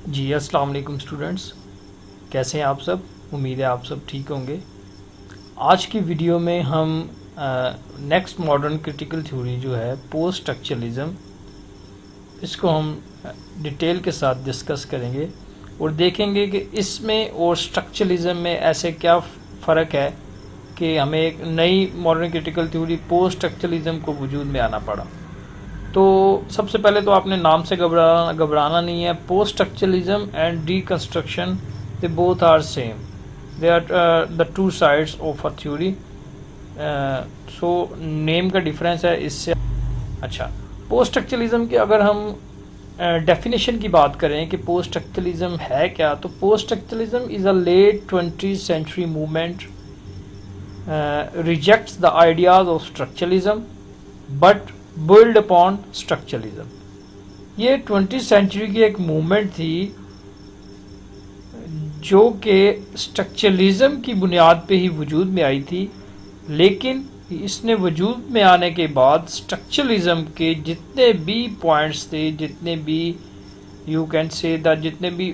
جی السلام علیکم اسٹوڈنٹس، کیسے ہیں آپ سب؟ امید ہے آپ سب ٹھیک ہوں گے۔ آج کی ویڈیو میں ہم نیکسٹ ماڈرن کرٹیکل تھیوری جو ہے پوسٹ اسٹرکچرلزم، اس کو ہم ڈیٹیل کے ساتھ ڈسکس کریں گے اور دیکھیں گے کہ اس میں اور اسٹرکچرلزم میں ایسے کیا فرق ہے کہ ہمیں ایک نئی modern critical theory post structuralism کو وجود میں آنا پڑا۔ تو سب سے پہلے تو آپ نے نام سے گھبرانا نہیں ہے۔ Post structuralism and deconstruction they both are same, they are the two sides of a theory. So name کا ڈفرینس ہے اس سے۔ اچھا، پوسٹ اسٹرکچرلزم کی اگر ہم ڈیفینیشن کی بات کریں کہ پوسٹ اسٹرکچرلزم ہے کیا، تو post structuralism is a late 20th century movement rejects the ideas of structuralism but build upon structuralism۔ یہ 20th century کی ایک موومنٹ تھی جو کہ اسٹرکچرلزم کی بنیاد پہ ہی وجود میں آئی تھی، لیکن اس نے وجود میں آنے کے بعد اسٹرکچرلزم کے جتنے بھی پوائنٹس تھے، جتنے بھی یو کین سے جتنے بھی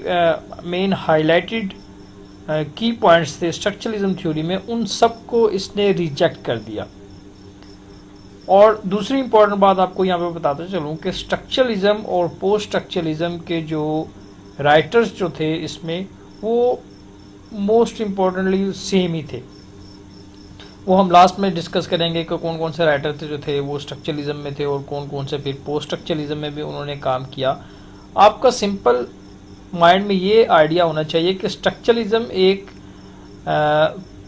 مین ہائی لائٹڈ کی پوائنٹس تھے اسٹرکچرلزم تھیوری میں، ان سب کو اس نے ریجیکٹ کر دیا۔ اور دوسری امپورٹنٹ بات آپ کو یہاں پہ بتاتا چلوں کہ اسٹرکچرلزم اور پوسٹ اسٹرکچرلزم کے جو رائٹرز جو تھے اس میں، وہ موسٹ امپورٹنٹلی سیم ہی تھے۔ وہ ہم لاسٹ میں ڈسکس کریں گے کہ کون کون سے رائٹر تھے جو تھے وہ اسٹرکچرلزم میں تھے اور کون کون سے پھر پوسٹ اسٹرکچرلزم میں بھی انہوں نے کام کیا۔ آپ کا سمپل مائنڈ میں یہ آئیڈیا ہونا چاہیے کہ اسٹرکچرلزم ایک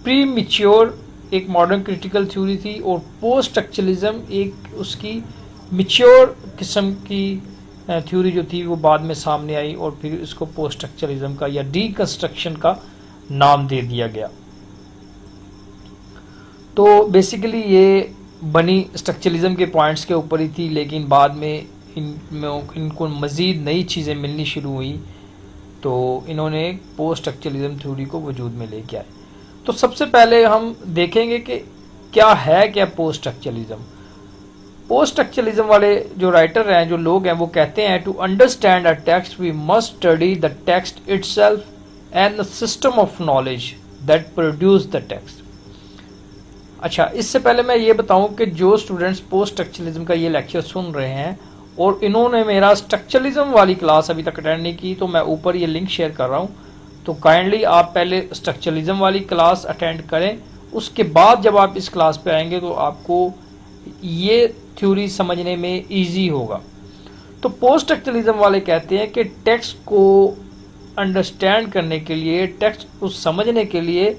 پری میچیور ایک ماڈرن کرٹیکل تھیوری تھی، اور پوسٹ اسٹرکچرلزم ایک اس کی میچیور قسم کی تھیوری جو تھی وہ بعد میں سامنے آئی، اور پھر اس کو پوسٹ اسٹرکچرلزم کا یا ڈی کنسٹرکشن کا نام دے دیا گیا۔ تو بیسیکلی یہ بنی اسٹرکچرلزم کے پوائنٹس کے اوپر ہی تھی، لیکن بعد میں ان کو مزید نئی چیزیں ملنی شروع ہوئی، تو انہوں نے پوسٹ اسٹرکچرلزم تھیوری کو وجود میں لے کے آئے۔ تو سب سے پہلے ہم دیکھیں گے کہ کیا ہے کیا پوسٹ اسٹرکچرلزم۔ پوسٹ اسٹرکچرلزم والے جو رائٹر ہیں، جو لوگ ہیں، وہ کہتے ہیں to understand a text we must study the text itself and the system of knowledge that produce the text. اچھا، اس سے پہلے میں یہ بتاؤں کہ جو اسٹوڈنٹس پوسٹ اسٹرکچرلزم کا یہ لیکچر سن رہے ہیں اور انہوں نے میرا اسٹرکچرلزم والی کلاس ابھی تک اٹینڈ نہیں کی، تو میں اوپر یہ لنک شیئر کر رہا ہوں، تو کائنڈلی آپ پہلے اسٹرکچرلزم والی کلاس اٹینڈ کریں۔ اس کے بعد جب آپ اس کلاس پہ آئیں گے تو آپ کو یہ تھیوری سمجھنے میں ایزی ہوگا۔ تو پوسٹ اسٹرکچرلزم والے کہتے ہیں کہ ٹیکسٹ کو انڈرسٹینڈ کرنے کے لیے، ٹیکسٹ کو سمجھنے کے لیے،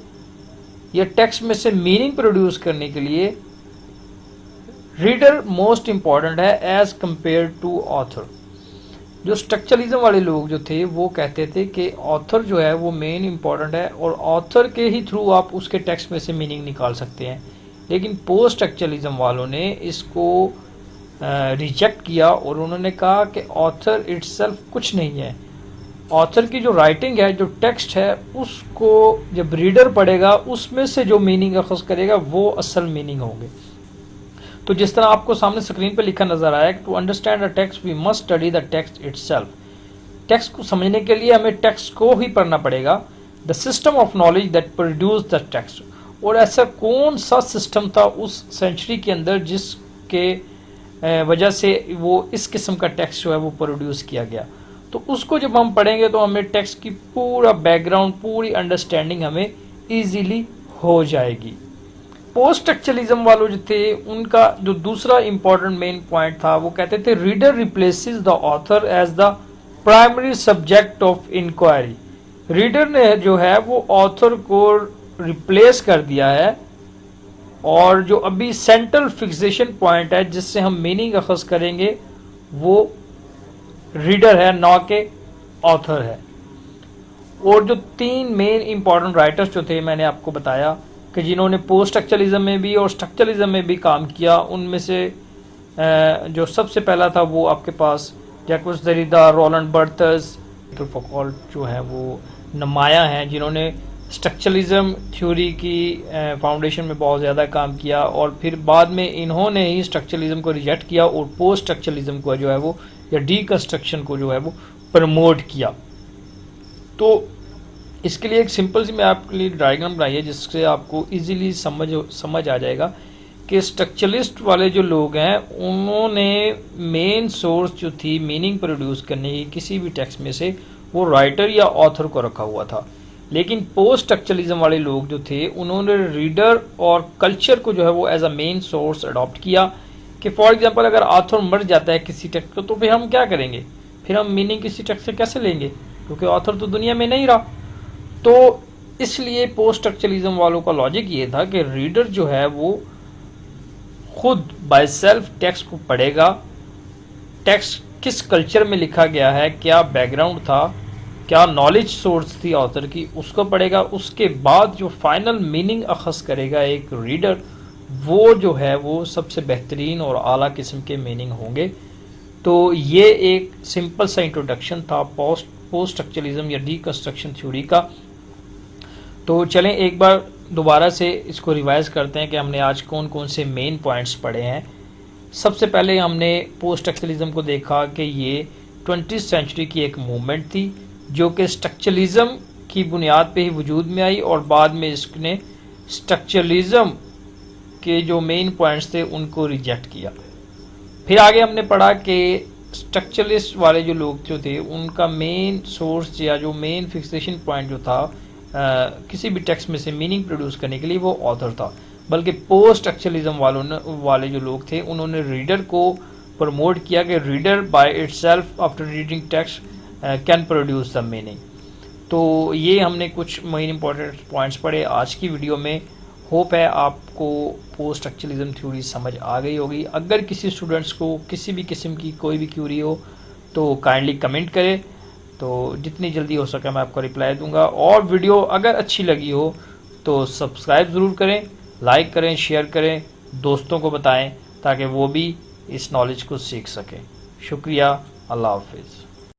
یا ٹیکسٹ میں سے میننگ پروڈیوس کرنے کے لیے ریڈر موسٹ امپورٹنٹ ہے ایز کمپیئر ٹو آتھر۔ جو اسٹرکچرلزم والے لوگ جو تھے وہ کہتے تھے کہ آتھر جو ہے وہ مین امپورٹنٹ ہے، اور آتھر کے ہی تھرو آپ اس کے ٹیکسٹ میں سے میننگ نکال سکتے ہیں۔ لیکن پوسٹ اسٹرکچرلزم والوں نے اس کو ریجیکٹ کیا، اور انہوں نے کہا کہ آتھر اٹ سیلف کچھ نہیں ہے، آتھر کی جو رائٹنگ ہے، جو ٹیکسٹ ہے، اس کو جب ریڈر پڑھے گا اس میں سے جو میننگ اخذ کرے گا وہ اصل میننگ ہوں گے۔ تو جس طرح آپ کو سامنے سکرین پہ لکھا نظر آیا کہ to understand a text we must study the text itself. Text کو سمجھنے کے لیے ہمیں ٹیکسٹ کو ہی پڑھنا پڑے گا۔ The system of knowledge that produce the text, اور ایسا کون سا سسٹم تھا اس سینچری کے اندر جس کے وجہ سے وہ اس قسم کا ٹیکسٹ جو ہے وہ پروڈیوس کیا گیا۔ تو اس کو جب ہم پڑھیں گے تو ہمیں ٹیکسٹ کی پورا بیک گراؤنڈ، پوری انڈرسٹینڈنگ ہمیں ایزیلی ہو جائے گی۔ پوسٹ اسٹرکچرلزم والوں جو تھے ان کا جو دوسرا امپورٹنٹ مین پوائنٹ تھا، وہ کہتے تھے reader replaces the author as the primary subject of inquiry. Reader نے جو ہے وہ آتھر کو ریپلیس کر دیا ہے، اور جو ابھی سینٹرل فکسیشن پوائنٹ ہے جس سے ہم میننگ اخذ کریں گے وہ ریڈر ہے، نہ کہ آتھر ہے۔ اور جو تین مین امپورٹنٹ رائٹرز جو تھے میں نے آپ کو بتایا کہ جنہوں نے پوسٹ اسٹرکچرلزم میں بھی اور اسٹرکچرلزم میں بھی کام کیا، ان میں سے جو سب سے پہلا تھا وہ آپ کے پاس جیکوس دیریدا، رولنڈ برتھز، فوکالٹ جو ہیں وہ نمایاں ہیں جنہوں نے اسٹرکچرلزم تھیوری کی فاؤنڈیشن میں بہت زیادہ کام کیا، اور پھر بعد میں انہوں نے ہی اسٹرکچرلزم کو ریجیکٹ کیا اور پوسٹ اسٹرکچرلزم کو جو ہے وہ یا ڈی کنسٹرکشن کو جو ہے وہ پروموٹ کیا۔ تو اس کے لیے ایک سمپل سی میں آپ کے لیے ڈائیگرام بنائی ہے جس سے آپ کو ایزیلی سمجھ آ جائے گا کہ اسٹرکچرلسٹ والے جو لوگ ہیں انہوں نے مین سورس جو تھی میننگ پروڈیوس کرنے کی کسی بھی ٹیکسٹ میں سے وہ رائٹر یا آتھر کو رکھا ہوا تھا، لیکن پوسٹ اسٹرکچرلزم والے لوگ جو تھے انہوں نے ریڈر اور کلچر کو جو ہے وہ as a main source adopt کیا کہ فار ایگزامپل اگر آتھر مر جاتا ہے کسی ٹیکسٹ کو تو پھر ہم کیا کریں گے، پھر ہم میننگ کسی ٹیکسٹ سے کیسے لیں گے کیونکہ آتھر تو دنیا میں نہیں رہا۔ تو اس لیے پوسٹ اسٹرکچرلزم والوں کا لاجک یہ تھا کہ ریڈر جو ہے وہ خود بائی سیلف ٹیکسٹ کو پڑھے گا، ٹیکسٹ کس کلچر میں لکھا گیا ہے، کیا بیک گراؤنڈ تھا، کیا نالج سورس تھی آتھر کی، اس کو پڑھے گا، اس کے بعد جو فائنل میننگ اخذ کرے گا ایک ریڈر وہ جو ہے وہ سب سے بہترین اور اعلیٰ قسم کے میننگ ہوں گے۔ تو یہ ایک سمپل سا انٹروڈکشن تھا پوسٹ اسٹرکچرلزم یا ڈی کنسٹرکشن تھیوری کا۔ تو چلیں ایک بار دوبارہ سے اس کو ریوائز کرتے ہیں کہ ہم نے آج کون کون سے مین پوائنٹس پڑھے ہیں۔ سب سے پہلے ہم نے پوسٹ اسٹرکچرلزم کو دیکھا کہ یہ 20th سینچری کی ایک موومنٹ تھی جو کہ اسٹرکچرلزم کی بنیاد پہ ہی وجود میں آئی اور بعد میں اس نے اسٹرکچرلزم کے جو مین پوائنٹس تھے ان کو ریجیکٹ کیا۔ پھر آگے ہم نے پڑھا کہ اسٹرکچرلسٹ والے جو لوگ جو تھے ان کا مین سورس یا جو مین فکسیشن پوائنٹ جو تھا کسی بھی ٹیکسٹ میں سے میننگ پروڈیوس کرنے کے لیے وہ آتھر تھا، بلکہ پوسٹ اسٹرکچرلزم والے جو لوگ تھے انہوں نے ریڈر کو پروموٹ کیا کہ reader by it self after reading text can produce the meaning. تو یہ ہم نے کچھ مین امپورٹنٹ پوائنٹس پڑھے آج کی ویڈیو میں۔ ہوپ ہے آپ کو پوسٹ اسٹرکچرلزم تھیوری سمجھ آ گئی ہوگی۔ اگر کسی اسٹوڈنٹس کو کسی بھی قسم کی کوئی بھی کیوری ہو تو کائنڈلی کمنٹ کرے، تو جتنی جلدی ہو سکے میں آپ کو رپلائی دوں گا۔ اور ویڈیو اگر اچھی لگی ہو تو سبسکرائب ضرور کریں، لائک کریں، شیئر کریں، دوستوں کو بتائیں تاکہ وہ بھی اس نالج کو سیکھ سکیں۔ شکریہ، اللہ حافظ۔